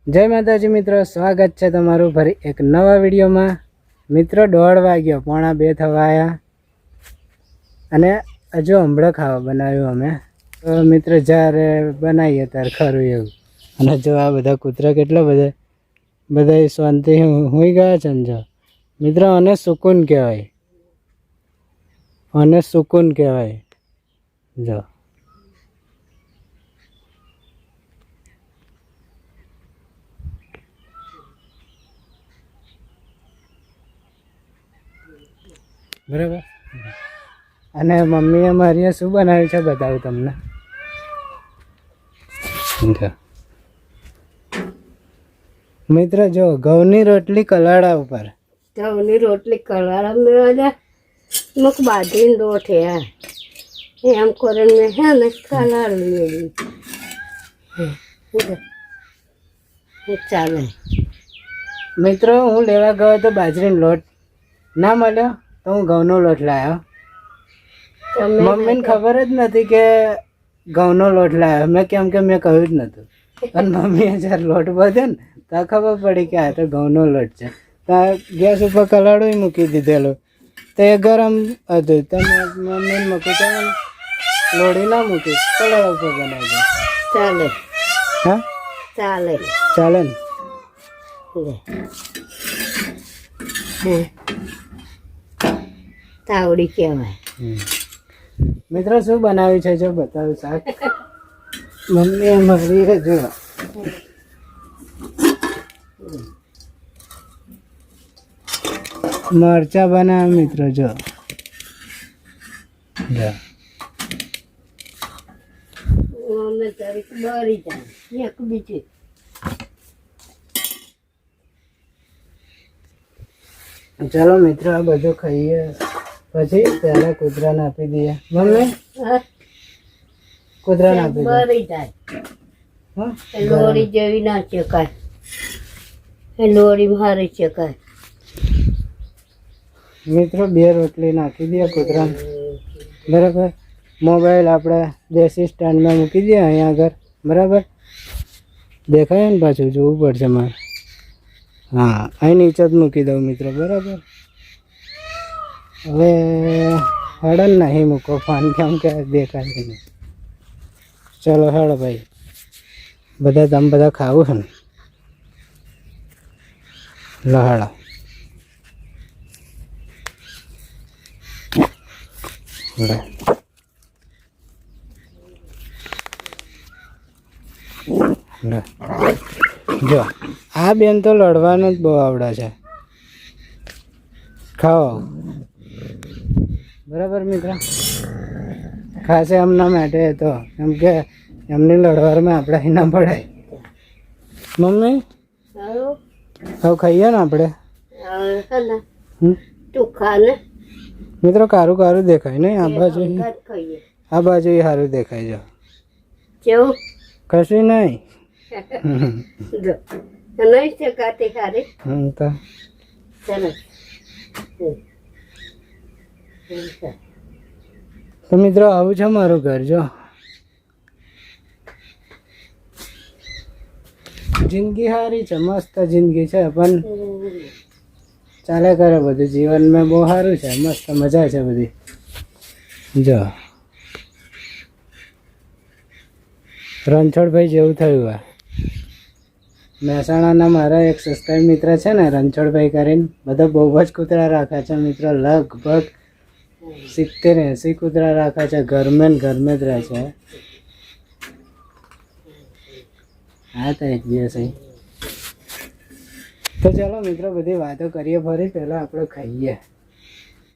જય માતાજી મિત્રો, સ્વાગત છે તમારું ફરી એક નવા વિડીયોમાં। મિત્રો 1:30 વાગ્યો, 1:45 થવા આવ્યા અને હજુ હમણાં ખાવા બનાવ્યું અમે તો મિત્રો જ્યારે બનાવીએ ત્યારે ખરું એવું। અને જો આ બધા કૂતરા કેટલા બધા શાંતિ હોઈ ગયા છે ને જો મિત્રો, અને સુકૂન કહેવાય, અને સુકૂન કહેવાય। જો બરાબર। અને મમ્મીએ મારીએ શું બનાવ્યું છે બતાવું તમને। મિત્રો જો ઘઉંની રોટલી કલાડા ઉપર, ઘઉંની રોટલી કલાડા મેળવ્યા મુક બાંધીને લોટ એમ કરીને હે ને કલાડ મેળવી ચાલે। મિત્રો હું લેવા ગયો તો બાજરીનો લોટ ના મળ્યો તો હું ઘઉંનો લોટ લાવ્યો। મમ્મીને ખબર જ નથી કે ઘઉંનો લોટ લાવ્યો મેં, કેમ કે મેં કહ્યું જ નહોતું। અને મમ્મીએ જ્યારે લોટ બધ્યો ને તો ખબર પડી કે આ તો ઘઉંનો લોટ છે। તો ગેસ ઉપર કલાડો મૂકી દીધેલો તો એ ગરમ હતું તો મમ્મીને મૂકી તો લોડી ના મૂકી, કલાડા ઉપર બનાવી દે ચાલે। હા ચાલે ચાલે ને। તાવડી કહેવાય। મિત્રો શું બનાવ્યું છે જો બતાવું શાક મમ્મીએ મારી જો મરચા બનાવ્યા મિત્રો જો અમે તારીખ બરી જાય એક બીજી ચાલો મિત્રો આ બધું ખાઈએ પછી પહેલા કૂતરાને આપી દઈએ। મમ્મી કૂતરાને આપી દે બરી જાય લોરી જેવી ના ચકાય, લોરી મારી ચકાય। મિત્રો 2 રોટલી નાખી દે કૂતરાને, બરાબર। મોબાઈલ આપણે દેશી સ્ટેન્ડમાં મૂકી દઈએ અહીંયા આગળ, બરાબર। દેખાય ને પાછું જોવું પડશે મારે। હા અહીં નીચે જ મૂકી દઉં મિત્રો, બરાબર। હવે હળન નહીં મૂકો ફોન, કેમ કે દેખાય નહીં। ચલો હેડો ભાઈ, બધા તમે બધા ખાવું છે ને, લો હેડો। જો આ બેન તો લડવાનું જ બહુ આવડે છે, ખાઓ બરાબર મિત્રો। ખાસ એમના માટે તો એમ કે એમની લડવામાં આપણે અહીં ના પડાય। મમ્મી હવે ખાઈએ ને આપણે, તું ખા ને મિત્રો। કારું કારું દેખાય નહીં આ બાજુ, ખાઈએ આ બાજુ સારું દેખાય જો, કેવું કશું નહીં। નહીં ચકાતી ખારી તો સરસ। તો મિત્રો આવું છે મારું ઘર જો। જિંદગી સારી છે, મસ્ત જિંદગી છે, પણ ચાલે કરે બધું જીવનમાં બહુ સારું છે, મસ્ત મજા છે બધી જો। રણછોડભાઈ જેવું થયું આ મહેસાણાના મારા એક સબસ્ક્રાઈબ મિત્ર છે ને રણછોડભાઈ કરીને, બધા બહુ જ કૂતરા રાખે છે મિત્રો, લગભગ 70-80 કૂતરા રાખે છે, ઘરમે જ રહે છે। હા તો એક દિવસ તો ચાલો મિત્રો બધી વાતો કરીએ ફરી, પહેલાં આપણે ખાઈએ।